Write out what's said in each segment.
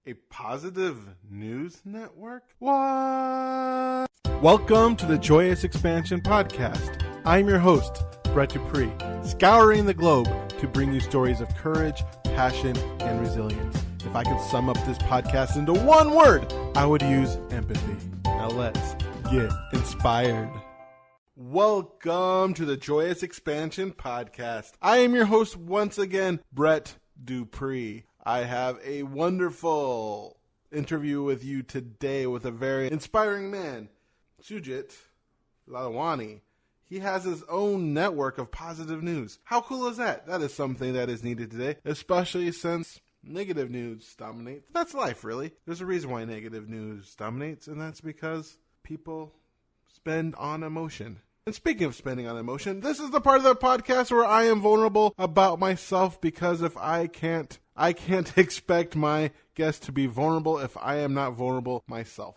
A positive news network? What? Welcome to the Joyous Expansion Podcast. I'm your host, Brett Dupree, scouring the globe to bring you stories of courage, passion, and resilience. If I could sum up this podcast into one word, I would use empathy. Now let's get inspired. Welcome to the Joyous Expansion Podcast. I am your host once again, Brett Dupree. I have a wonderful interview with you today with a very inspiring man, Sujit Lalwani. He has his own network of positive news. How cool is that? That is something that is needed today, especially since negative news dominates. That's life, really. There's a reason why negative news dominates, and that's because people spend on emotion. And speaking of spending on emotion, this is the part of the podcast where I am vulnerable about myself, because if I can't expect my guests to be vulnerable if I am not vulnerable myself.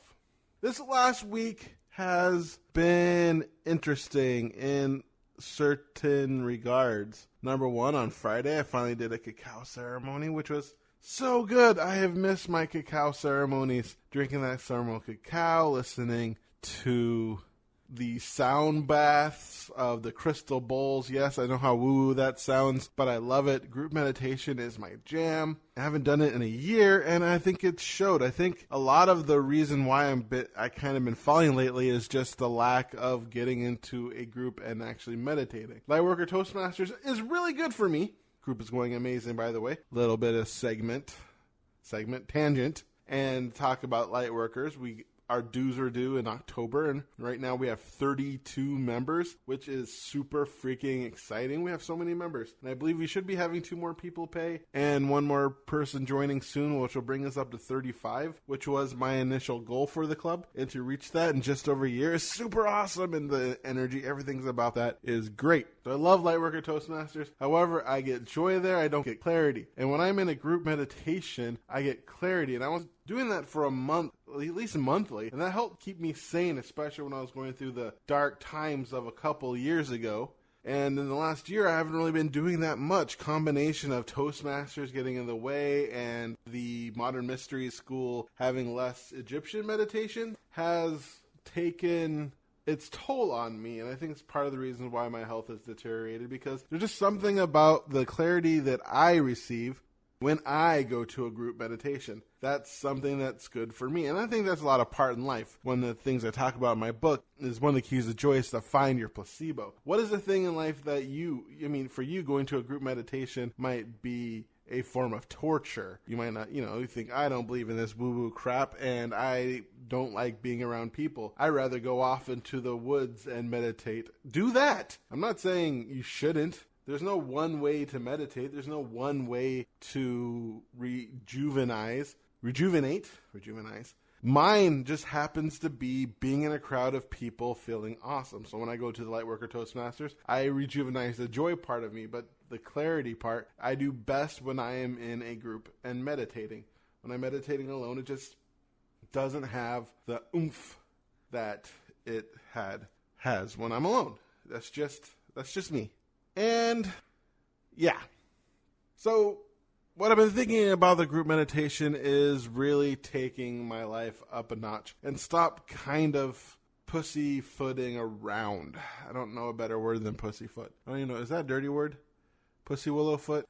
This last week has been interesting in certain regards. Number one, on Friday, I finally did a cacao ceremony, which was so good. I have missed my cacao ceremonies, drinking that caramel cacao, listening to the sound baths of the crystal bowls. Yes, I know how woo-woo that sounds, but I love it. Group meditation is my jam. I haven't done it in a year, and I think it showed. I think a lot of the reason why I kind of been falling lately is just the lack of getting into a group and actually meditating. Lightworker Toastmasters is really good for me. Group is going amazing, by the way. Little bit of tangent, and talk about lightworkers. Our dues are due in October, and right now we have 32 members, which is super freaking exciting. We have so many members, and I believe we should be having 2 more people pay and 1 more person joining soon, which will bring us up to 35, which was my initial goal for the club. And to reach that in just over a year is super awesome, and the energy, everything's about that is great. So I love Lightworker Toastmasters. However, I get joy there, I don't get clarity. And when I'm in a group meditation, I get clarity, and I was doing that for a month, at least monthly, and that helped keep me sane, especially when I was going through the dark times of a couple years ago. And in the last year, I haven't really been doing that much. Combination of Toastmasters getting in the way and the Modern Mystery School having less Egyptian meditation has taken its toll on me, and I think it's part of the reason why my health has deteriorated, because there's just something about the clarity that I receive when I go to a group meditation. That's something that's good for me. And I think that's a lot of part in life. One of the things I talk about in my book is one of the keys of joy is to find your placebo. What is the thing in life that for you, going to a group meditation might be a form of torture? You might not, you think, I don't believe in this woo-woo crap, and I don't like being around people. I'd rather go off into the woods and meditate. Do that. I'm not saying you shouldn't. There's no one way to meditate. There's no one way to rejuvenate. Mine just happens to be being in a crowd of people feeling awesome. So when I go to the Lightworker Toastmasters, I rejuvenate the joy part of me, but the clarity part, I do best when I am in a group and meditating. When I'm meditating alone, it just doesn't have the oomph that it has when I'm alone. That's just me. And yeah, so what I've been thinking about the group meditation is really taking my life up a notch and stop kind of pussyfooting around. I don't know a better word than pussyfoot. I don't even know, is that a dirty word? Pussy willow foot?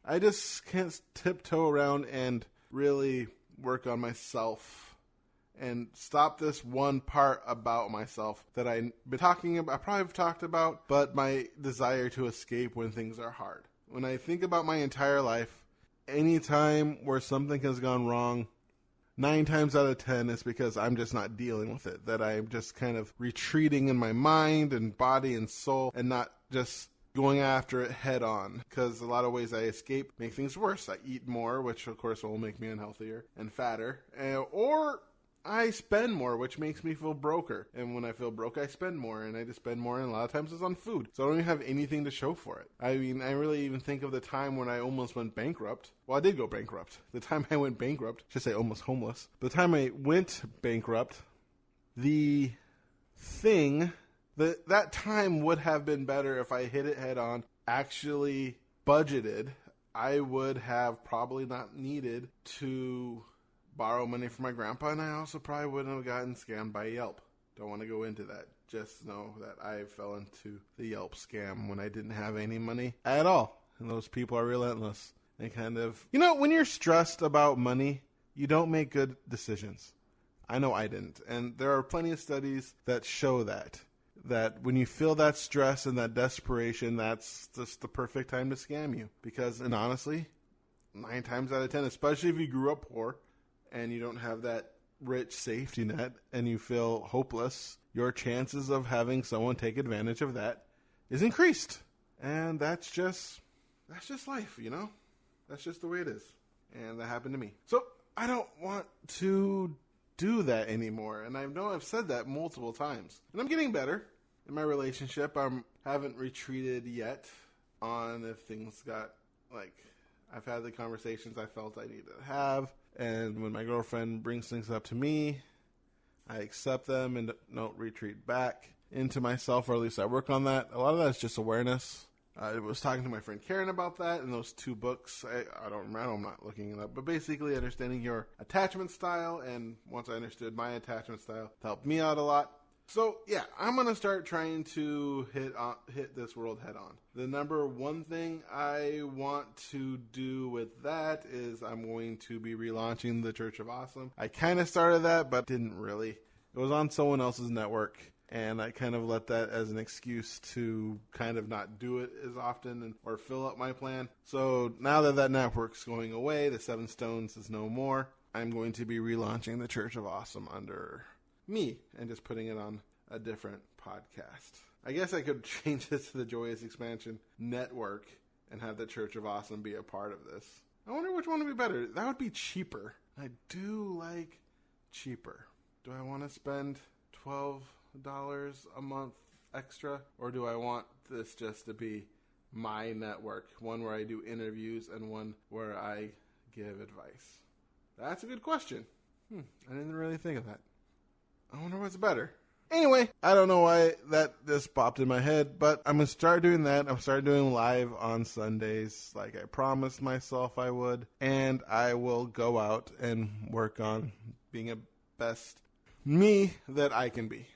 I just can't tiptoe around and really work on myself and stop this one part about myself that I've been talking about, I probably have talked about, but my desire to escape when things are hard. When I think about my entire life, any time where something has gone wrong, 9 times out of 10 is because I'm just not dealing with it, that I'm just kind of retreating in my mind and body and soul and not just going after it head on, because a lot of ways I escape make things worse. I eat more, which of course will make me unhealthier and fatter, or I spend more, which makes me feel broker. And when I feel broke, I spend more, and I just spend more, and a lot of times it's on food. So I don't even have anything to show for it. I mean, I really even think of the time when I almost went bankrupt. Well, I did go bankrupt. The time I went bankrupt, I should say almost homeless. The time I went bankrupt, the thing, that time would have been better if I hit it head on, actually budgeted. I would have probably not needed to borrow money from my grandpa, and I also probably wouldn't have gotten scammed by Yelp. Don't want to go into that. Just know that I fell into the Yelp scam when I didn't have any money at all. And those people are relentless. They kind of, when you're stressed about money, you don't make good decisions. I know I didn't. And there are plenty of studies that show that when you feel that stress and that desperation, that's just the perfect time to scam you. Because, and honestly, 9 times out of 10, especially if you grew up poor and you don't have that rich safety net and you feel hopeless, your chances of having someone take advantage of that is increased. And that's just life, That's just the way it is. And that happened to me. So I don't want to do that anymore. And I know I've said that multiple times. And I'm getting better in my relationship. I haven't retreated yet on if things got, I've had the conversations I felt I needed to have. And when my girlfriend brings things up to me, I accept them and don't retreat back into myself, or at least I work on that. A lot of that is just awareness. I was talking to my friend Karen about that in those 2 books. I don't remember, I'm not looking it up, but basically understanding your attachment style. And once I understood my attachment style, it helped me out a lot. So yeah, I'm going to start trying to hit this world head on. The number one thing I want to do with that is I'm going to be relaunching the Church of Awesome. I kind of started that, but didn't really. It was on someone else's network. And I kind of let that as an excuse to kind of not do it as often or fill up my plan. So now that network's going away, the 7 Stones is no more, I'm going to be relaunching the Church of Awesome under me and just putting it on a different podcast. I guess I could change this to the Joyous Expansion Network and have the Church of Awesome be a part of this. I wonder which one would be better. That would be cheaper. I do like cheaper. Do I want to spend $12 a month extra, or do I want this just to be my network, one where I do interviews and one where I give advice? That's a good question. I didn't really think of that. I wonder what's better. Anyway, I don't know why that just popped in my head, but I'm going to start doing that. I'm starting doing live on Sundays like I promised myself I would, and I will go out and work on being a best me that I can be.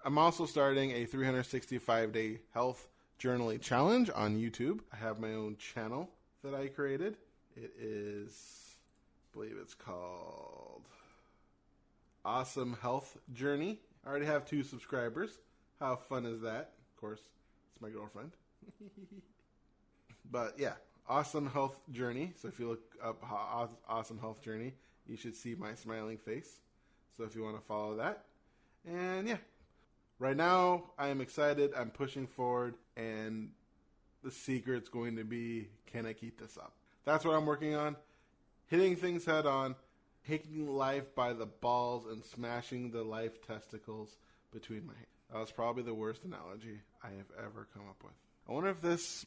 I'm also starting a 365-day health journaling challenge on YouTube. I have my own channel that I created. It is, I believe it's called Awesome Health Journey. I already have 2 subscribers. How fun is that? Of course, it's my girlfriend. But yeah, Awesome Health Journey. So if you look up Awesome Health Journey, you should see my smiling face. So if you want to follow that. And yeah. Right now, I am excited. I'm pushing forward, and the secret's going to be, can I keep this up? That's what I'm working on. Hitting things head on, taking life by the balls, and smashing the life testicles between my hands. That was probably the worst analogy I have ever come up with. I wonder if this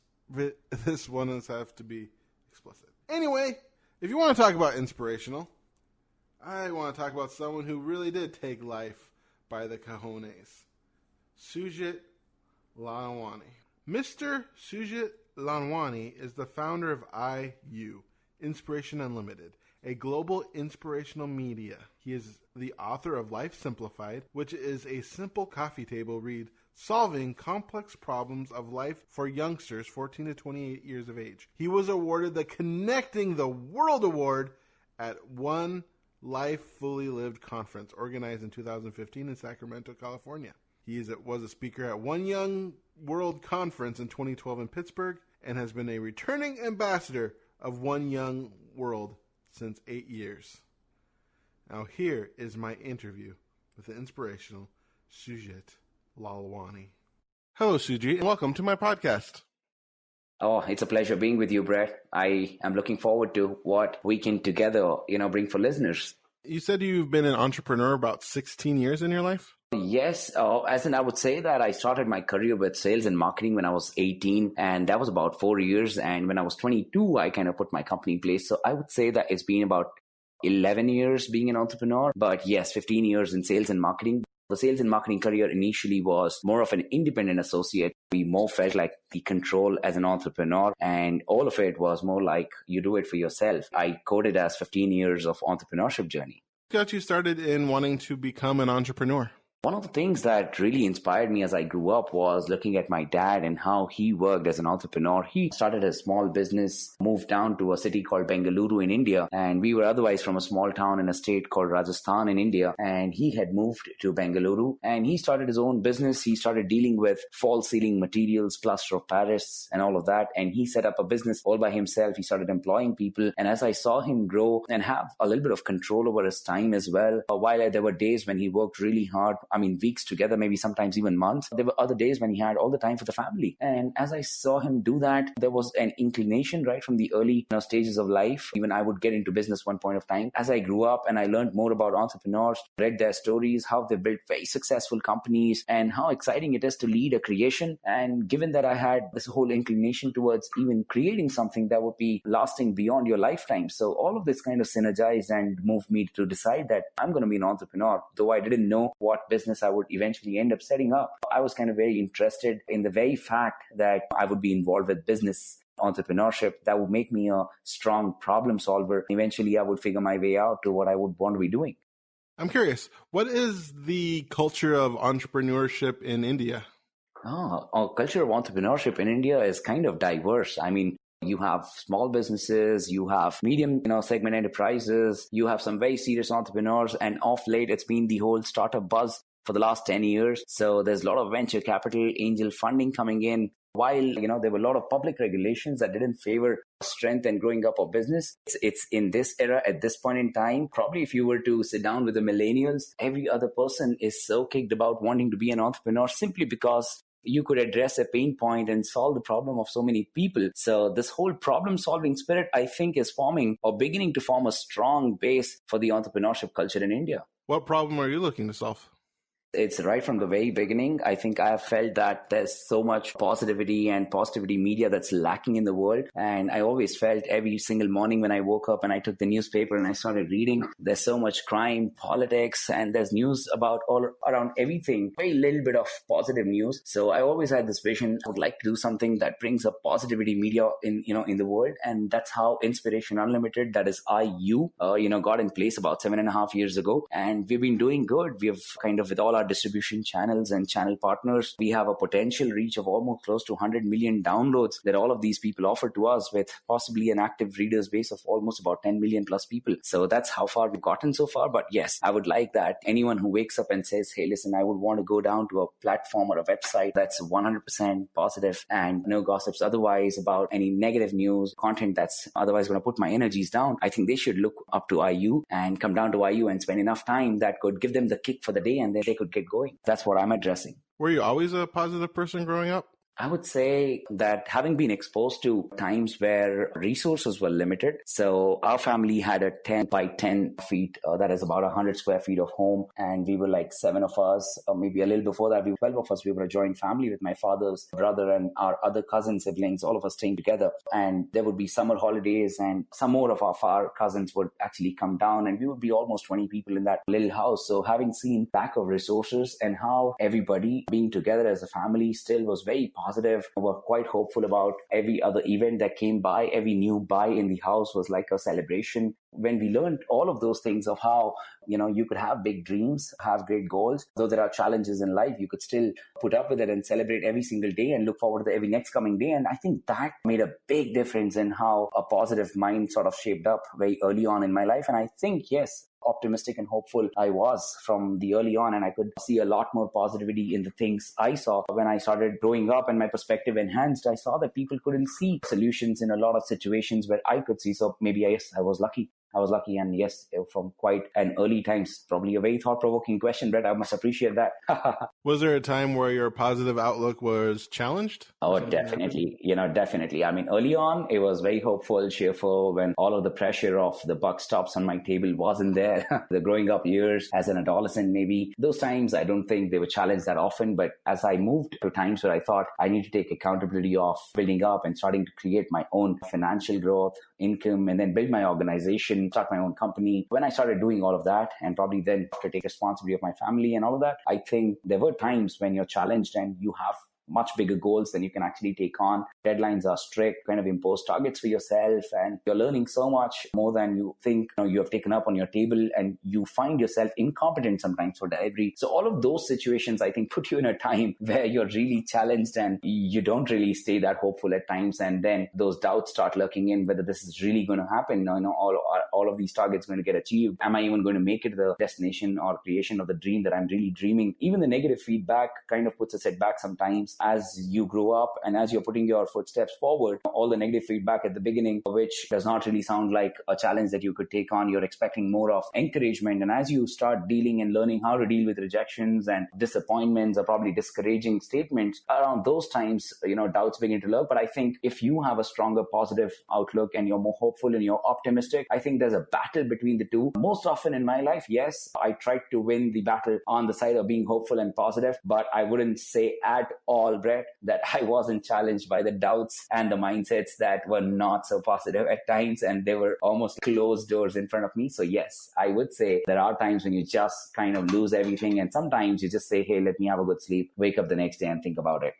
one has to be explicit. Anyway, if you want to talk about inspirational, I want to talk about someone who really did take life by the cojones. Sujit Lalwani. Mr. Sujit Lalwani is the founder of IU, Inspirational Unlimited, a global inspirational media. He is the author of Life Simplified, which is a simple coffee table read solving complex problems of life for youngsters 14 to 28 years of age. He was awarded the Connecting the World Award at One Life Fully Lived conference organized in 2015 in Sacramento, California. He was a speaker at One Young World Conference in 2012 in Pittsburgh and has been a returning ambassador of One Young World since 8 years. Now here is my interview with the inspirational Sujit Lalwani. Hello, Sujit, and welcome to my podcast. Oh, it's a pleasure being with you, Brett. I am looking forward to what we can together, bring for listeners. You said you've been an entrepreneur about 16 years in your life? Yes, I would say that I started my career with sales and marketing when I was 18, and that was about 4 years. And when I was 22, I kind of put my company in place. So I would say that it's been about 11 years being an entrepreneur, but yes, 15 years in sales and marketing. The sales and marketing career initially was more of an independent associate. We more felt like the control as an entrepreneur, and all of it was more like you do it for yourself. I coded as 15 years of entrepreneurship journey. What got you started in wanting to become an entrepreneur? One of the things that really inspired me as I grew up was looking at my dad and how he worked as an entrepreneur. He started a small business, moved down to a city called Bengaluru in India, and we were otherwise from a small town in a state called Rajasthan in India, and he had moved to Bengaluru and he started his own business. He started dealing with false ceiling materials, plaster of Paris and all of that, and he set up a business all by himself. He started employing people, and as I saw him grow and have a little bit of control over his time as well, while there were days when he worked really hard, weeks together, maybe sometimes even months. There were other days when he had all the time for the family. And as I saw him do that, there was an inclination right from the early stages of life. Even I would get into business one point of time. As I grew up and I learned more about entrepreneurs, read their stories, how they built very successful companies and how exciting it is to lead a creation. And given that I had this whole inclination towards even creating something that would be lasting beyond your lifetime. So all of this kind of synergized and moved me to decide that I'm going to be an entrepreneur. Though I didn't know what business I would eventually end up setting up, I was kind of very interested in the very fact that I would be involved with business entrepreneurship that would make me a strong problem solver. Eventually, I would figure my way out to what I would want to be doing. I'm curious, what is the culture of entrepreneurship in India? Culture of entrepreneurship in India is kind of diverse. You have small businesses, you have medium, segment enterprises, you have some very serious entrepreneurs, and of late, it's been the whole startup buzz for the last 10 years. So there's a lot of venture capital, angel funding coming in. While, there were a lot of public regulations that didn't favor strength and growing up of business. It's in this era, at this point in time, probably if you were to sit down with the millennials, every other person is so kicked about wanting to be an entrepreneur simply because you could address a pain point and solve the problem of so many people. So this whole problem-solving spirit, I think, is forming or beginning to form a strong base for the entrepreneurship culture in India. What problem are you looking to solve? It's right from the very beginning. I think I have felt that there's so much positivity and positivity media that's lacking in the world. And I always felt every single morning when I woke up and I took the newspaper and I started reading, there's so much crime, politics, and there's news about all around everything. Very little bit of positive news. So I always had this vision. I would like to do something that brings up positivity media in the world. And that's how Inspirational Unlimited, that is IU, got in place about 7.5 years ago. And we've been doing good. We have kind of, with all our distribution channels and channel partners, we have a potential reach of almost close to 100 million downloads that all of these people offer to us, with possibly an active readers base of almost about 10 million plus people. So that's how far we've gotten so far. But yes, I would like that anyone who wakes up and says, hey, listen, I would want to go down to a platform or a website that's 100% positive and no gossips otherwise about any negative news, content that's otherwise going to put my energies down. I think they should look up to IU and come down to IU and spend enough time that could give them the kick for the day, and then they could get going. That's what I'm addressing. Were you always a positive person growing up? I would say that having been exposed to times where resources were limited, so our family had a 10 by 10 feet, that is about 100 square feet of home, and we were like 7 of us, or maybe a little before that, we were 12 of us. We were a joint family with my father's brother and our other cousin siblings, all of us staying together. And there would be summer holidays, and some more of our far cousins would actually come down, and we would be almost 20 people in that little house. So having seen lack of resources and how everybody being together as a family still was very positive. We're quite hopeful about every other event that came by. Every new buy in the house was like a celebration. When we learned all of those things of how, you could have big dreams, have great goals, though there are challenges in life, you could still put up with it and celebrate every single day and look forward to every next coming day. And I think that made a big difference in how a positive mind sort of shaped up very early on in my life. And I think, yes, optimistic and hopeful I was from the early on, and I could see a lot more positivity in the things I saw. When I started growing up and my perspective enhanced, I saw that people couldn't see solutions in a lot of situations where I could see. So maybe I was lucky. And yes, from quite an early times. Probably a very thought-provoking question, Brett. I must appreciate that. Was there a time where your positive outlook was challenged? Oh, definitely. Definitely. Early on, it was very hopeful, cheerful, when all of the pressure of the buck stops on my table wasn't there. The growing up years as an adolescent, maybe those times, I don't think they were challenged that often. But as I moved to times where I thought I need to take accountability of building up and starting to create my own financial growth, income, and then build my organization, organization, start my own company. When I started doing all of that, and probably then to take responsibility of my family and all of that, I think there were times when you're challenged and you have much bigger goals than you can actually take on. Deadlines are strict, kind of impose targets for yourself, and you're learning so much more than you think you have taken up on your table, and you find yourself incompetent sometimes for delivery. So all of those situations, I think, put you in a time where you're really challenged and you don't really stay that hopeful at times. And then those doubts start lurking in whether this is really going to happen. All of these targets going to get achieved? Am I even going to make it to the destination or creation of the dream that I'm really dreaming? Even the negative feedback kind of puts a setback sometimes. As you grow up and as you're putting your footsteps forward, all the negative feedback at the beginning, which does not really sound like a challenge that you could take on, you're expecting more of encouragement. And as you start dealing and learning how to deal with rejections and disappointments or probably discouraging statements, around those times, doubts begin to lurk. But I think if you have a stronger positive outlook and you're more hopeful and you're optimistic, I think there's a battle between the two. Most often in my life, yes, I tried to win the battle on the side of being hopeful and positive, but I wouldn't say at all, Brett, that I wasn't challenged by the doubts and the mindsets that were not so positive at times, and they were almost closed doors in front of me. So yes, I would say there are times when you just kind of lose everything, and sometimes you just say, hey, let me have a good sleep, wake up the next day and think about it.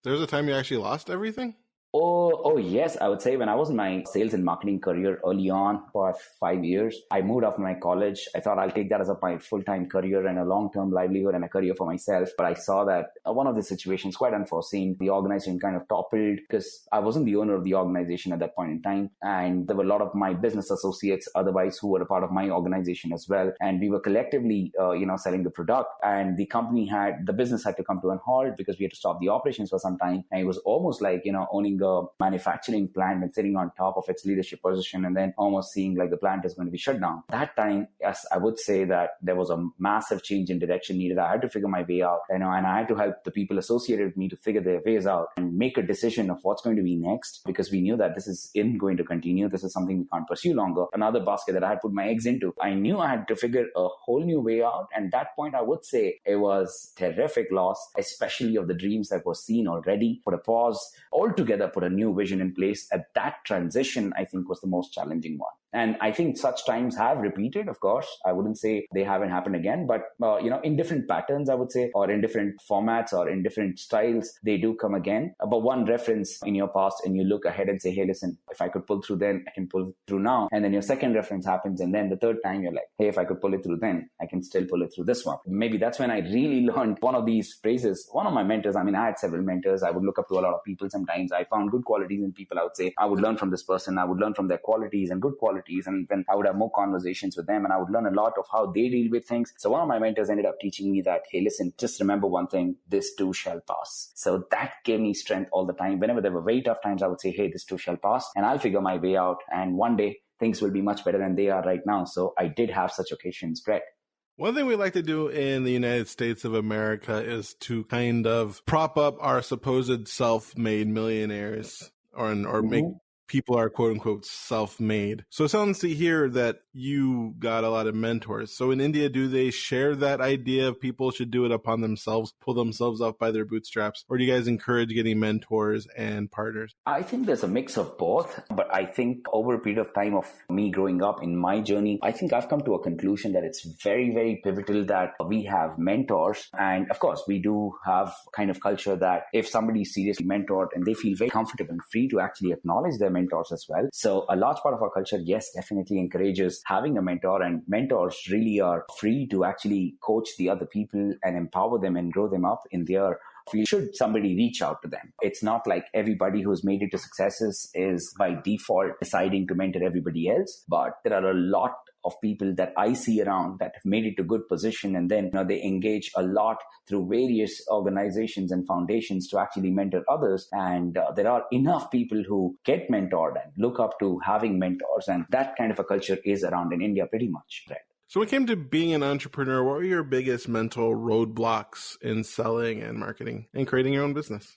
There's a time you actually lost everything? Oh, yes. I would say when I was in my sales and marketing career early on for 5 years, I moved off my college. I thought I'll take that as my full-time career and a long-term livelihood and a career for myself. But I saw that one of the situations, quite unforeseen, the organization kind of toppled because I wasn't the owner of the organization at that point in time. And there were a lot of my business associates otherwise who were a part of my organization as well. And we were collectively, selling the product. And the business had to come to a halt because we had to stop the operations for some time. And it was almost like, owning a manufacturing plant and sitting on top of its leadership position and then almost seeing like the plant is going to be shut down. That time, yes, I would say that there was a massive change in direction needed. I had to figure my way out, and I had to help the people associated with me to figure their ways out and make a decision of what's going to be next, because we knew that this isn't going to continue. This is something we can't pursue longer. Another basket that I had put my eggs into. I knew I had to figure a whole new way out. And that point, I would say it was terrific loss, especially of the dreams that were seen already. Put a pause altogether, put a new vision in place. At that transition, I think was the most challenging one. And I think such times have repeated, of course. I wouldn't say they haven't happened again, but, in different patterns, I would say, or in different formats or in different styles, they do come again. But one reference in your past and you look ahead and say, hey, listen, if I could pull through then, I can pull through now. And then your second reference happens. And then the third time you're like, hey, if I could pull it through then, I can still pull it through this one. Maybe that's when I really learned one of these phrases. One of my mentors, I had several mentors. I would look up to a lot of people. Sometimes I found good qualities in people. I would say, I would learn from this person. I would learn from their qualities and good qualities. And then I would have more conversations with them and I would learn a lot of how they deal with things. So one of my mentors ended up teaching me that, hey, listen, just remember one thing, this too shall pass. So that gave me strength all the time. Whenever there were very tough times, I would say, hey, this too shall pass and I'll figure my way out. And one day things will be much better than they are right now. So I did have such occasions, Brett. One thing we like to do in the United States of America is to kind of prop up our supposed self-made millionaires or make people are quote unquote self-made. So it sounds to hear that you got a lot of mentors. So in India, do they share that idea of people should do it upon themselves, pull themselves up by their bootstraps? Or do you guys encourage getting mentors and partners? I think there's a mix of both, but I think over a period of time of me growing up in my journey, I think I've come to a conclusion that it's very, very pivotal that we have mentors. And of course, we do have kind of culture that if somebody is seriously mentored and they feel very comfortable and free to actually acknowledge their mentors as well. So a large part of our culture, yes, definitely encourages having a mentor, and mentors really are free to actually coach the other people and empower them and grow them up in their field. Should somebody reach out to them? It's not like everybody who's made it to successes is by default deciding to mentor everybody else, but there are a lot of people that I see around that have made it to good position, and then they engage a lot through various organizations and foundations to actually mentor others. And there are enough people who get mentored and look up to having mentors, and that kind of a culture is around in India pretty much. Right? So when it came to being an entrepreneur, what were your biggest mental roadblocks in selling and marketing and creating your own business?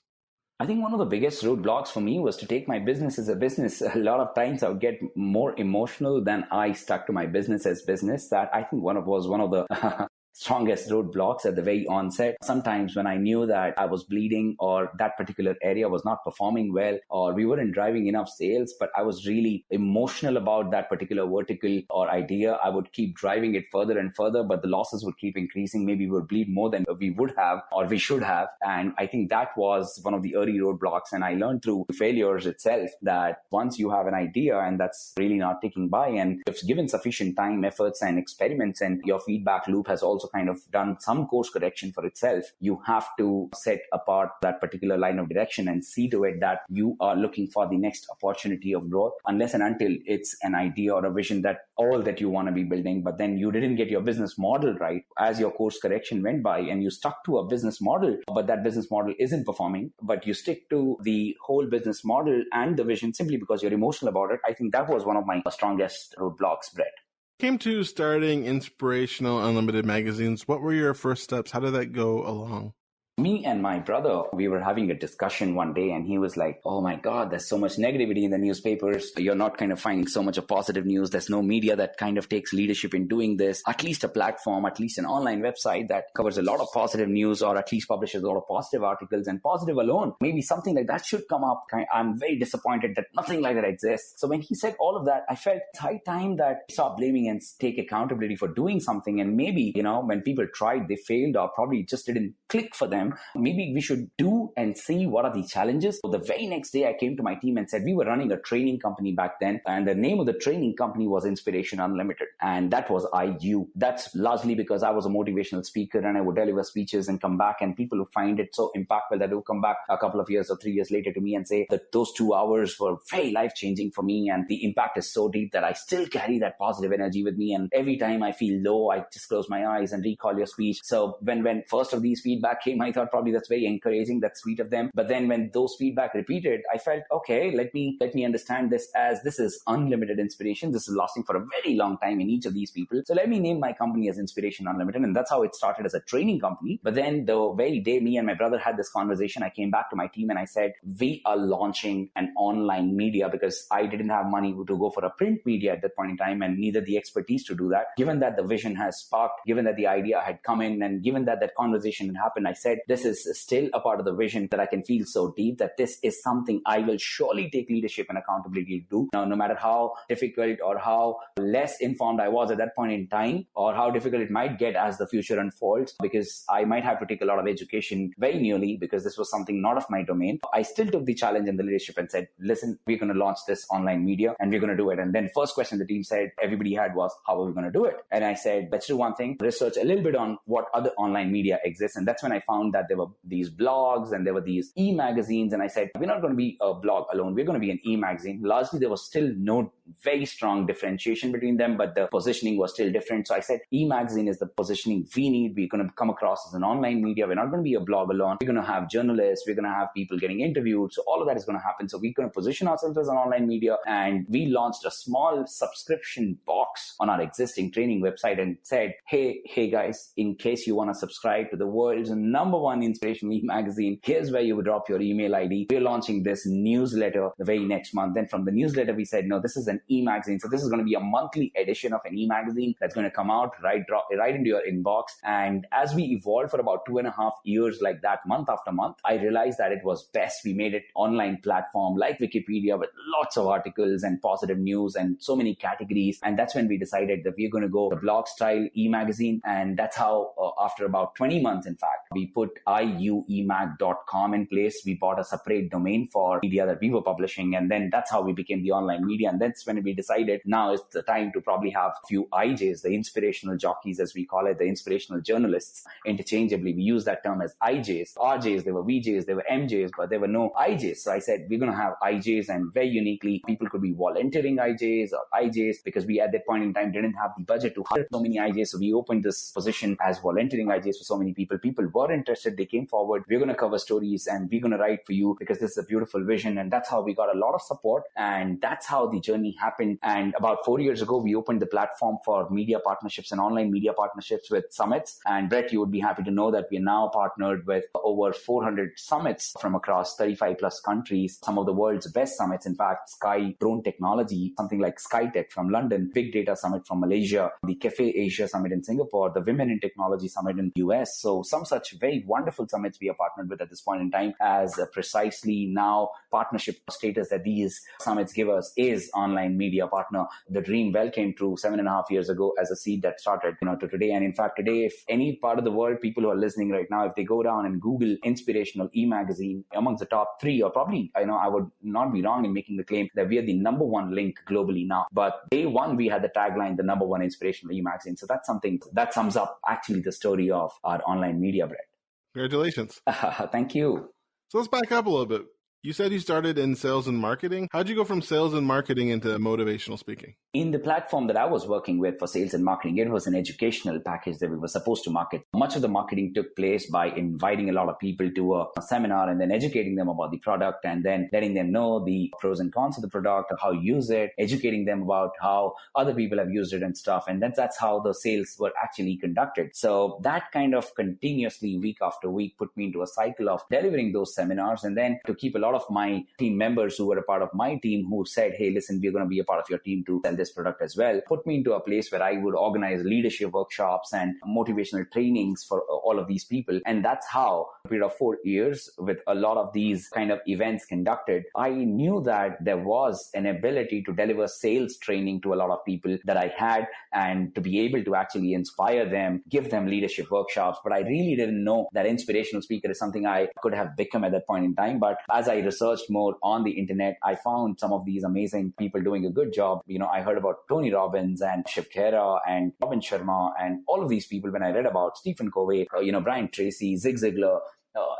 I think one of the biggest roadblocks for me was to take my business as a business. A lot of times I would get more emotional than I stuck to my business as business. That I think was one of the strongest roadblocks at the very onset. Sometimes when I knew that I was bleeding or that particular area was not performing well or we weren't driving enough sales, but I was really emotional about that particular vertical or idea, I would keep driving it further and further, but the losses would keep increasing. Maybe we would bleed more than we would have or we should have. And I think that was one of the early roadblocks. And I learned through failures itself that once you have an idea and that's really not ticking by, and if given sufficient time, efforts, and experiments, and your feedback loop has also kind of done some course correction for itself, you have to set apart that particular line of direction and see to it that you are looking for the next opportunity of growth, unless and until it's an idea or a vision that all that you want to be building, but then you didn't get your business model right as your course correction went by and you stuck to a business model, but that business model isn't performing, but you stick to the whole business model and the vision simply because you're emotional about it. I think that was one of my strongest roadblocks, Brett. Came to starting Inspirational Unlimited magazines. What were your first steps? How did that go along? Me and my brother, we were having a discussion one day and he was like, oh my God, there's so much negativity in the newspapers. You're not kind of finding so much of positive news. There's no media that kind of takes leadership in doing this. At least a platform, at least an online website that covers a lot of positive news or at least publishes a lot of positive articles and positive alone. Maybe something like that should come up. I'm very disappointed that nothing like that exists. So when he said all of that, I felt it's high time that stop blaming and take accountability for doing something. And maybe, when people tried, they failed or probably just didn't click for them. Maybe we should do and see what are the challenges. So the very next day I came to my team and said, we were running a training company back then. And the name of the training company was Inspirational Unlimited. And that was IU. That's largely because I was a motivational speaker and I would deliver speeches and come back and people would find it so impactful that they would come back a couple of years or 3 years later to me and say that those 2 hours were very life-changing for me. And the impact is so deep that I still carry that positive energy with me. And every time I feel low, I just close my eyes and recall your speech. So when first of these feedback came, I thought probably that's very encouraging, that's sweet of them. But then when those feedback repeated, I felt, okay, let me understand this as this is unlimited inspiration. This is lasting for a very long time in each of these people. So let me name my company as Inspiration Unlimited. And that's how it started as a training company. But then the very day me and my brother had this conversation, I came back to my team and I said, we are launching an online media because I didn't have money to go for a print media at that point in time and neither the expertise to do that. Given that the vision has sparked, given that the idea had come in and given that conversation had happened, I said, this is still a part of the vision that I can feel so deep that this is something I will surely take leadership and accountability to do. Now, no matter how difficult or how less informed I was at that point in time or how difficult it might get as the future unfolds, because I might have to take a lot of education very newly because this was something not of my domain. I still took the challenge in the leadership and said, listen, we're going to launch this online media and we're going to do it. And then first question the team said, everybody had was, how are we going to do it? And I said, let's do one thing, research a little bit on what other online media exists. And that's when I found that there were these blogs and there were these e-magazines. And I said, we're not going to be a blog alone. We're going to be an e-magazine. Largely, there was still no very strong differentiation between them, but the positioning was still different. So I said, e-magazine is the positioning we need. We're going to come across as an online media. We're not going to be a blog alone. We're going to have journalists. We're going to have people getting interviewed. So all of that is going to happen. So we're going to position ourselves as an online media. And we launched a small subscription box on our existing training website and said, hey guys, in case you want to subscribe to the world's #1 inspirational e-magazine, here's where you would drop your email ID. We're launching this newsletter the very next month. Then from the newsletter, we said, no, this is an e-magazine. So this is going to be a monthly edition of an e-magazine that's going to come out right into your inbox. And as we evolved for about 2.5 years like that, month after month, I realized that it was best we made it online platform like Wikipedia with lots of articles and positive news and so many categories. And that's when we decided that we're going to go the blog style e-magazine. And that's how after about 20 months, in fact, we put iuemag.com in place. We bought a separate domain for media that we were publishing. And then that's how we became the online media. And that's when we decided now is the time to probably have a few IJs, the inspirational jockeys, as we call it, the inspirational journalists. Interchangeably, we use that term as IJs, RJs, there were VJs, there were MJs, but there were no IJs. So I said, we're going to have IJs, and very uniquely, people could be volunteering IJs or IJs because we at that point in time didn't have the budget to hire so many IJs. So we opened this position as volunteering IJs for so many people. People were were interested. They came forward. We're going to cover stories and we're going to write for you because this is a beautiful vision. And that's how we got a lot of support. And that's how the journey happened. And about 4 years ago, we opened the platform for media partnerships and online media partnerships with summits. And Brett, you would be happy to know that we are now partnered with over 400 summits from across 35 plus countries, some of the world's best summits. In fact, Sky Drone Technology, something like SkyTech from London, Big Data Summit from Malaysia, the Cafe Asia Summit in Singapore, the Women in Technology Summit in the US. So some such very wonderful summits we are partnered with at this point in time, as precisely now partnership status that these summits give us is online media partner. The dream well came true 7.5 years ago as a seed that started, to today. And in fact, today, if any part of the world, people who are listening right now, if they go down and Google Inspirational E-Magazine, amongst the top 3, or probably, I would not be wrong in making the claim that we are the number 1 link globally now. But day one, we had the tagline, the number 1 Inspirational E-Magazine. So that's something that sums up actually the story of our online media, Brett. Congratulations. Thank you. So let's back up a little bit. You said you started in sales and marketing. How'd you go from sales and marketing into motivational speaking? In the platform that I was working with for sales and marketing, it was an educational package that we were supposed to market. Much of the marketing took place by inviting a lot of people to a seminar and then educating them about the product and then letting them know the pros and cons of the product, how you use it, educating them about how other people have used it and stuff. And that's how the sales were actually conducted. So that kind of continuously week after week put me into a cycle of delivering those seminars, and then to keep a lot of my team members who were a part of my team who said, hey, listen, we're going to be a part of your team to sell this product as well, put me into a place where I would organize leadership workshops and motivational trainings for all of these people. And that's how, a period of 4 years, with a lot of these kind of events conducted, I knew that there was an ability to deliver sales training to a lot of people that I had, and to be able to actually inspire them, give them leadership workshops. But I really didn't know that inspirational speaker is something I could have become at that point in time. But as I researched more on the internet, I found some of these amazing people doing a good job. I heard about Tony Robbins and Shiv Khera and Robin Sharma and all of these people when I read about Stephen Covey, Brian Tracy, Zig Ziglar.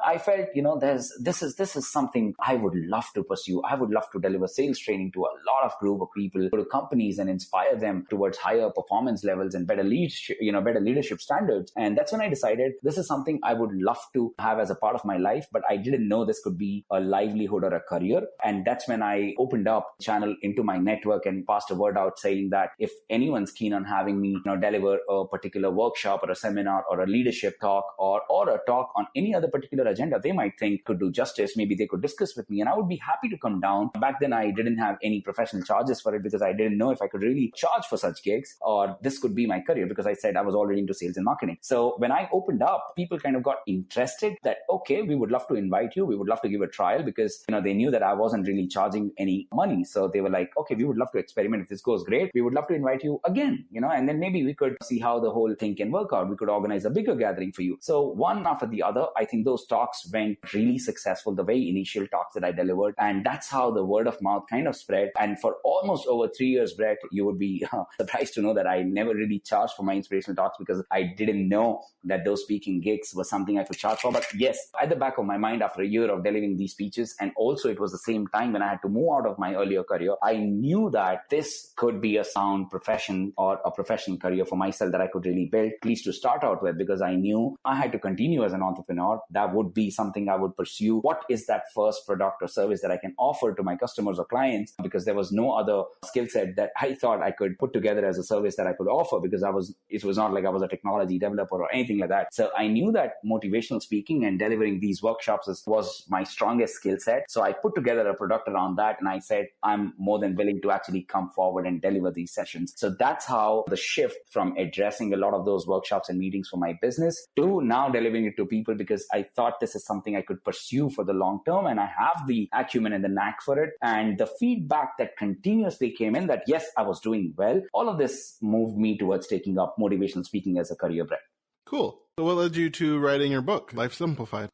I felt, this is something I would love to pursue. I would love to deliver sales training to a lot of group of people, to companies, and inspire them towards higher performance levels and better leadership standards. And that's when I decided this is something I would love to have as a part of my life, but I didn't know this could be a livelihood or a career. And that's when I opened up a channel into my network and passed a word out saying that if anyone's keen on having me, deliver a particular workshop or a seminar or a leadership talk or a talk on any other particular agenda they might think could do justice, maybe they could discuss with me, and I would be happy to come down. Back then, I didn't have any professional charges for it because I didn't know if I could really charge for such gigs or this could be my career, because I said I was already into sales and marketing. So when I opened up, people kind of got interested that, okay, we would love to invite you. We would love to give a trial, because, they knew that I wasn't really charging any money. So they were like, okay, we would love to experiment. If this goes great, we would love to invite you again, and then maybe we could see how the whole thing can work out. We could organize a bigger gathering for you. So one after the other, I think those talks went really successful, the very initial talks that I delivered. And that's how the word of mouth kind of spread. And for almost over 3 years, Brett, you would be surprised to know that I never really charged for my inspirational talks, because I didn't know that those speaking gigs was something I could charge for. But yes, at the back of my mind, after a year of delivering these speeches, and also it was the same time when I had to move out of my earlier career, I knew that this could be a sound profession or a professional career for myself that I could really build, at least to start out with, because I knew I had to continue as an entrepreneur. That would be something I would pursue. What is that first product or service that I can offer to my customers or clients? Because there was no other skill set that I thought I could put together as a service that I could offer, because it was not like I was a technology developer or anything like that. So I knew that motivational speaking and delivering these workshops was my strongest skill set. So I put together a product around that, and I said, I'm more than willing to actually come forward and deliver these sessions. So that's how the shift from addressing a lot of those workshops and meetings for my business to now delivering it to people, because I thought this is something I could pursue for the long term, and I have the acumen and the knack for it. And the feedback that continuously came in that, yes, I was doing well, all of this moved me towards taking up motivational speaking as a career, Brett. Cool. So what led you to writing your book, Life Simplified?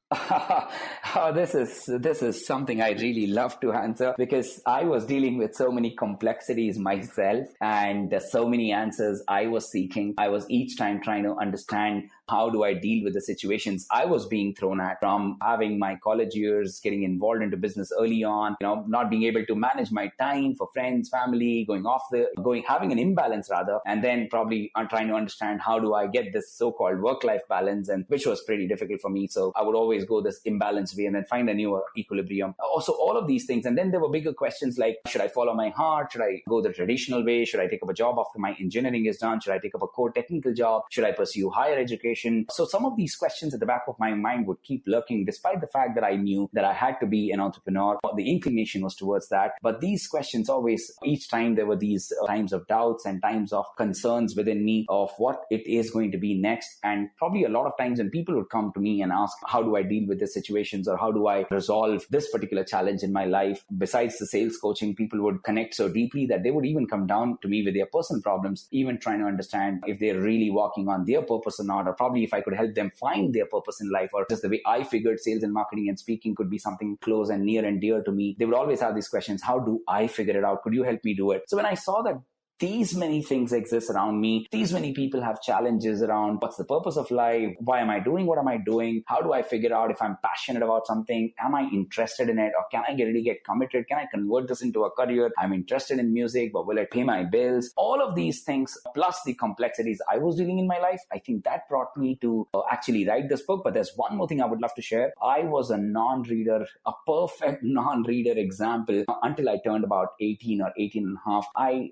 This is something I really love to answer, because I was dealing with so many complexities myself, and so many answers I was seeking. I was each time trying to understand, how do I deal with the situations I was being thrown at, from having my college years, getting involved into business early on, not being able to manage my time for friends, family, having an imbalance rather, and then probably trying to understand, how do I get this so-called work-life balance, and which was pretty difficult for me. So I would always go this imbalanced way and then find a new equilibrium. Also, all of these things. And then there were bigger questions like, should I follow my heart? Should I go the traditional way? Should I take up a job after my engineering is done? Should I take up a core technical job? Should I pursue higher education? So some of these questions at the back of my mind would keep lurking, despite the fact that I knew that I had to be an entrepreneur. The inclination was towards that. But these questions always, each time there were these times of doubts and times of concerns within me of what it is going to be next. And probably a lot of times when people would come to me and ask, how do I deal with these situations, or how do I resolve this particular challenge in my life? Besides the sales coaching, people would connect so deeply that they would even come down to me with their personal problems, even trying to understand if they're really walking on their purpose or not, or probably if I could help them find their purpose in life, or just the way I figured sales and marketing and speaking could be something close and near and dear to me. They would always have these questions. How do I figure it out? Could you help me do it? So when I saw that these many things exist around me, these many people have challenges around what's the purpose of life? Why am I doing what am I doing? How do I figure out if I'm passionate about something? Am I interested in it? Or can I really get committed? Can I convert this into a career? I'm interested in music, but will it pay my bills? All of these things, plus the complexities I was dealing in my life, I think that brought me to actually write this book. But there's one more thing I would love to share. I was a non-reader, a perfect non-reader example until I turned about 18 or 18 and a half. I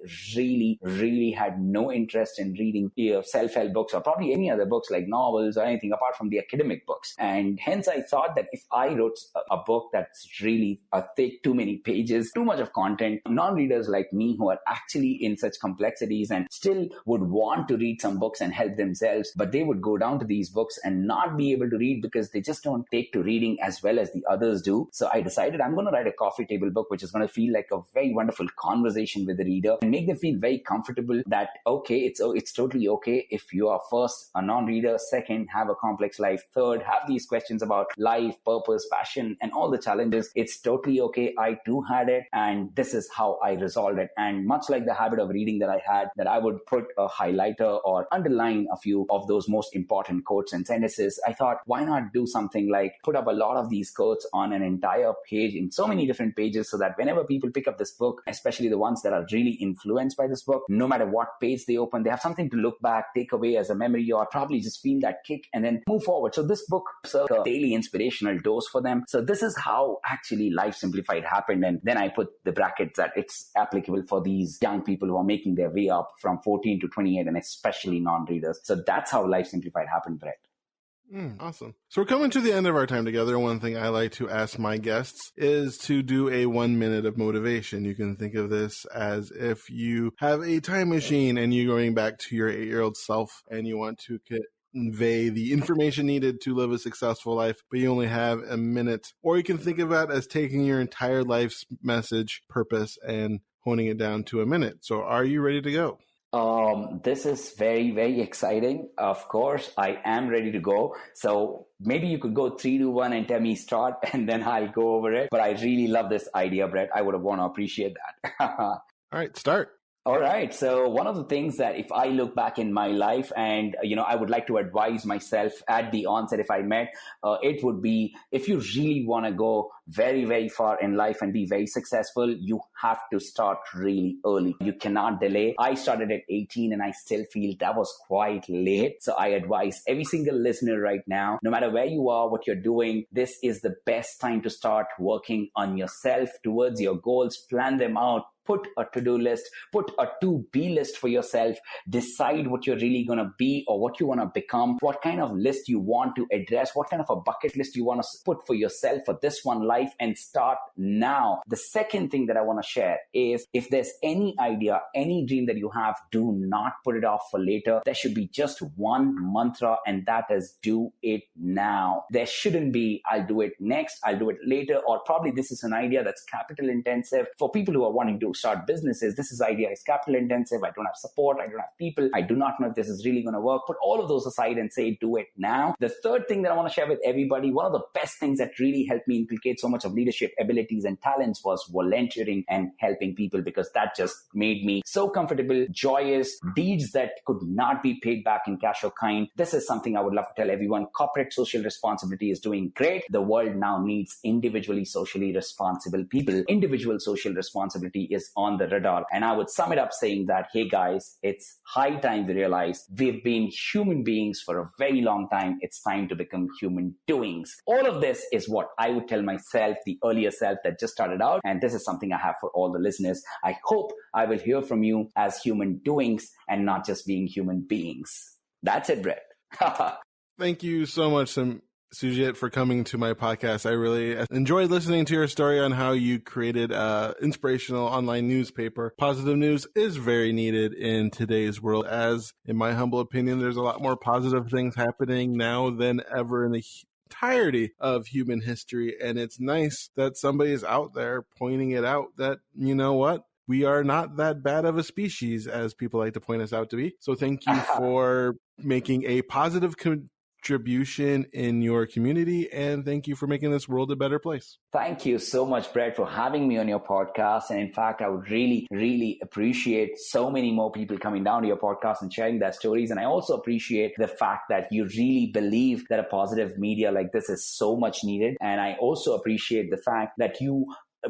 really had no interest in reading self-help books or probably any other books like novels or anything apart from the academic books. And hence I thought that if I wrote a book that's really thick, too many pages, too much of content, non-readers like me who are actually in such complexities and still would want to read some books and help themselves, but they would go down to these books and not be able to read because they just don't take to reading as well as the others do. So I decided I'm going to write a coffee table book, which is going to feel like a very wonderful conversation with the reader and make them feel very comfortable that, okay, it's totally okay if you are first a non-reader, second, have a complex life, third, have these questions about life, purpose, passion, and all the challenges. It's totally okay. I too had it, and this is how I resolved it. And much like the habit of reading that I had, that I would put a highlighter or underline a few of those most important quotes and sentences, I thought, why not do something like put up a lot of these quotes on an entire page in so many different pages so that whenever people pick up this book, especially the ones that are really influenced by this book, no matter what page they open, they have something to look back, take away as a memory, or probably just feel that kick and then move forward. So this book served a daily inspirational dose for them. So this is how actually Life Simplified happened. And then I put the brackets that it's applicable for these young people who are making their way up from 14 to 28 and especially non-readers. So that's how Life Simplified happened, Brett. Awesome. So we're coming to the end of our time together. One thing I like to ask my guests is to do a 1 minute of motivation. You can think of this as if you have a time machine and you're going back to your 8-year-old self and you want to convey the information needed to live a successful life, but you only have a minute. Or you can think of that as taking your entire life's message, purpose, and honing it down to a minute. So are you ready to go? This is very, very exciting. Of course, I am ready to go. So maybe you could go 3, 2, 1 and tell me start and then I'll go over it. But I really love this idea, Brett. I would have want to appreciate that. All right, start. All right. So one of the things that if I look back in my life and, I would like to advise myself at the onset if I met, it would be if you really want to go very, very far in life and be very successful, you have to start really early. You cannot delay. I started at 18 and I still feel that was quite late. So I advise every single listener right now, no matter where you are, what you're doing, this is the best time to start working on yourself towards your goals, plan them out. Put a to-do list, put a to-be list for yourself, decide what you're really going to be or what you want to become, what kind of list you want to address, what kind of a bucket list you want to put for yourself for this one life, and start now. The second thing that I want to share is if there's any idea, any dream that you have, do not put it off for later. There should be just one mantra, and that is do it now. There shouldn't be, I'll do it next, I'll do it later, or probably this is an idea that's capital intensive. For people who are wanting to start businesses, this idea is capital intensive. I don't have support. I don't have people. I do not know if this is really going to work. Put all of those aside and say, do it now. The third thing that I want to share with everybody, one of the best things that really helped me inculcate so much of leadership abilities and talents was volunteering and helping people, because that just made me so comfortable. Joyous deeds that could not be paid back in cash or kind. This is something I would love to tell everyone. Corporate social responsibility is doing great. The world now needs individually socially responsible people. Individual social responsibility is on the radar. And I would sum it up saying that, hey guys, it's high time we realize we've been human beings for a very long time. It's time to become human doings. All of this is what I would tell myself, the earlier self that just started out. And this is something I have for all the listeners. I hope I will hear from you as human doings and not just being human beings. That's it, Brett. Thank you so much, Sujit, for coming to my podcast. I really enjoyed listening to your story on how you created an inspirational online newspaper. Positive news is very needed in today's world, as, in my humble opinion, there's a lot more positive things happening now than ever in the entirety of human history. And it's nice that somebody is out there pointing it out that, you know what? We are not that bad of a species as people like to point us out to be. So thank you for making a positive contribution in your community, and thank you for making this world a better place. Thank you so much, Brett, for having me on your podcast. And in fact, I would really, really appreciate so many more people coming down to your podcast and sharing their stories. And I also appreciate the fact that you really believe that a positive media like this is so much needed. And I also appreciate the fact that you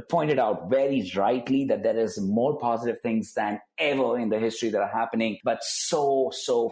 pointed out very rightly that there is more positive things than ever in the history that are happening, but so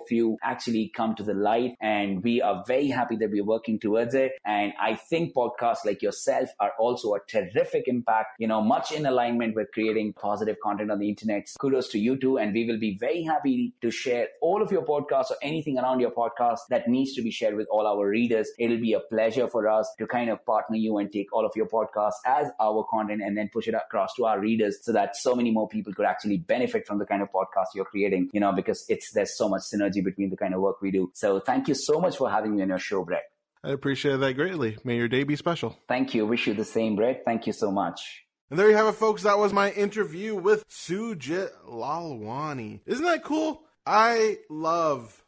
few actually come to the light. And we are very happy that we're working towards it. And I think podcasts like yourself are also a terrific impact, much in alignment with creating positive content on the internet. Kudos to you too. And we will be very happy to share all of your podcasts or anything around your podcast that needs to be shared with all our readers. It'll be a pleasure for us to kind of partner you and take all of your podcasts as our content and then push it across to our readers so that so many more people could actually benefit from the kind of podcast you're creating, because there's so much synergy between the kind of work we do. So thank you so much for having me on your show, Brett. I appreciate that greatly. May your day be special. Thank you. Wish you the same, Brett. Thank you so much. And there you have it, folks. That was my interview with Sujit Lalwani. Isn't that cool? I love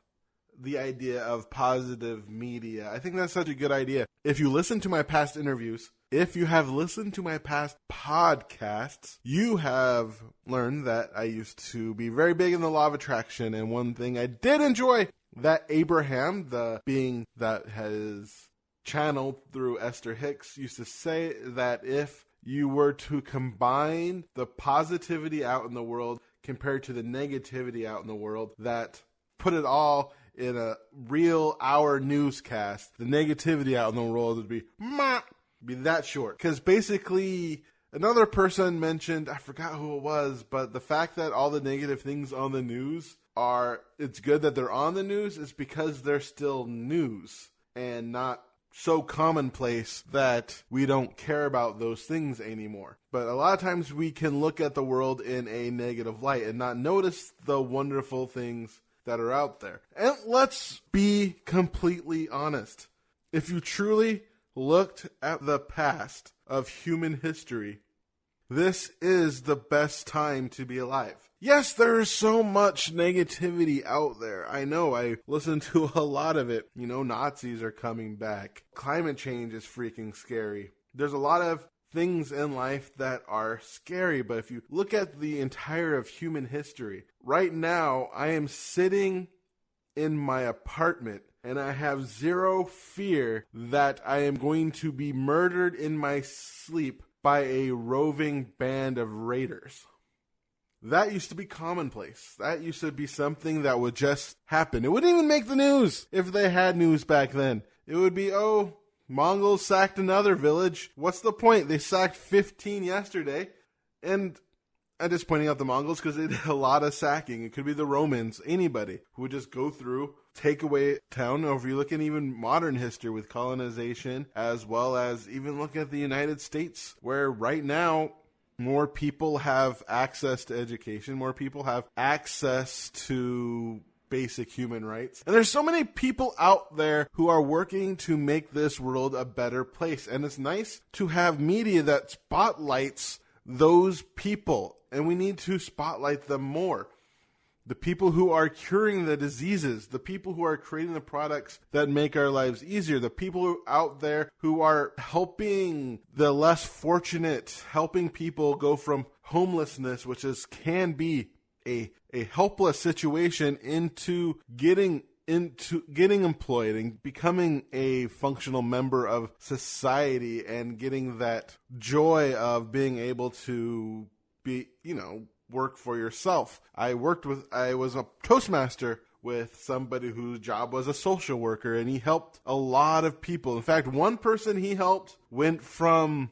the idea of positive media. I think that's such a good idea. If you listen to my past interviews, if you have listened to my past podcasts, you have learned that I used to be very big in the law of attraction. And one thing I did enjoy, that Abraham, the being that has channeled through Esther Hicks, used to say that if you were to combine the positivity out in the world compared to the negativity out in the world, that put it all in a real hour newscast, the negativity out in the world would be that short. Because basically, another person mentioned, I forgot who it was, but the fact that all the negative things on the news it's good that they're on the news is because they're still news and not so commonplace that we don't care about those things anymore. But a lot of times we can look at the world in a negative light and not notice the wonderful things that are out there. And let's be completely honest. If you truly looked at the past of human history, this is the best time to be alive. Yes, there is so much negativity out there. I know, I listen to a lot of it. Nazis are coming back. Climate change is freaking scary. There's a lot of things in life that are scary, but if you look at the entire of human history, right now I am sitting in my apartment and I have zero fear that I am going to be murdered in my sleep by a roving band of raiders. That used to be commonplace. That used to be something that would just happen. It wouldn't even make the news if they had news back then. It would be, Mongols sacked another village. What's the point? They sacked 15 yesterday. And I'm just pointing out the Mongols because they did a lot of sacking. It could be the Romans, anybody who would just go through, take away town. Or if you look at even modern history with colonization, as well as even look at the United States, where right now more people have access to education, more people have access to basic human rights. And there's so many people out there who are working to make this world a better place. And it's nice to have media that spotlights those people. And we need to spotlight them more. The people who are curing the diseases, the people who are creating the products that make our lives easier, the people out there who are helping the less fortunate, helping people go from homelessness, which can be a helpless situation, into getting employed and becoming a functional member of society and getting that joy of being able to be, work for yourself. I was a Toastmaster with somebody whose job was a social worker, and he helped a lot of people. In fact, one person he helped went from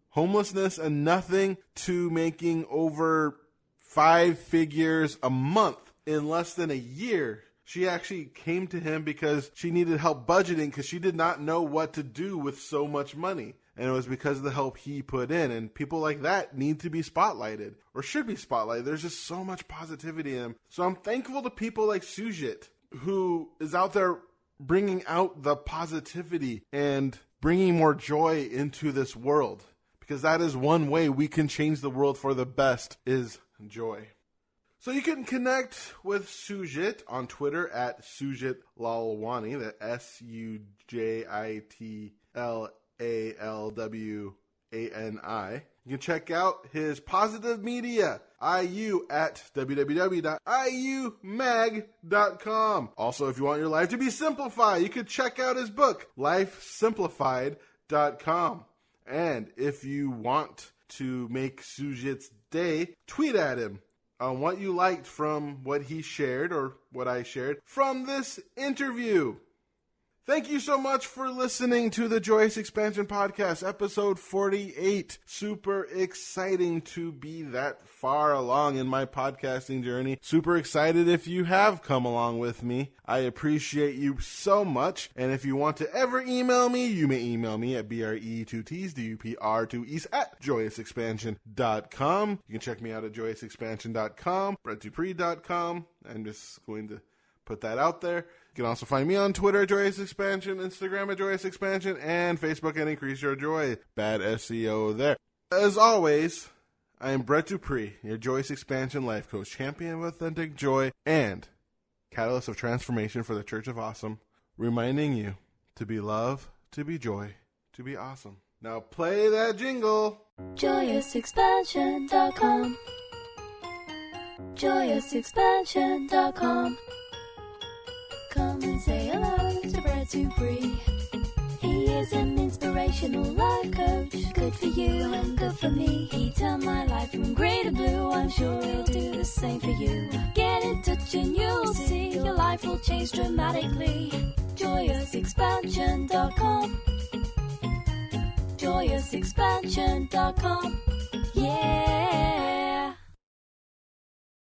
homelessness and nothing to making over 5 figures a month in less than a year. She actually came to him because she needed help budgeting because she did not know what to do with so much money. And it was because of the help he put in. And people like that need to be spotlighted, or should be spotlighted. There's just so much positivity in them. So I'm thankful to people like Sujit, who is out there bringing out the positivity and bringing more joy into this world. Because that is one way we can change the world for the best, is joy. So you can connect with Sujit on Twitter at Sujit Lalwani, the SUJITLALWANI. You can check out his positive media, IU, at www.iumag.com. Also, if you want your life to be simplified, you can check out his book, lifesimplified.com. And if you want to make Sujit's day, tweet at him on what you liked from what he shared or what I shared from this interview. Thank you so much for listening to the Joyous Expansion Podcast, episode 48. Super exciting to be that far along in my podcasting journey. Super excited if you have come along with me. I appreciate you so much. And if you want to ever email me, you may email me at BRE2TsDUPR2Es@joyousexpansion.com. You can check me out at joyousexpansion.com, BrettDupree.com. I'm just going to put that out there. You can also find me on Twitter at Joyous Expansion, Instagram at Joyous Expansion, and Facebook at Increase Your Joy. Bad SEO there. As always, I am Brett Dupree, your Joyous Expansion life coach, champion of authentic joy, and catalyst of transformation for the Church of Awesome, reminding you to be love, to be joy, to be awesome. Now play that jingle. JoyousExpansion.com. JoyousExpansion.com. Come and say hello to Brett Dupree. He is an inspirational life coach. Good for you and good for me. He turned my life from grey to blue. I'm sure he'll do the same for you. Get in touch and you'll see your life will change dramatically. JoyousExpansion.com. JoyousExpansion.com. Yeah.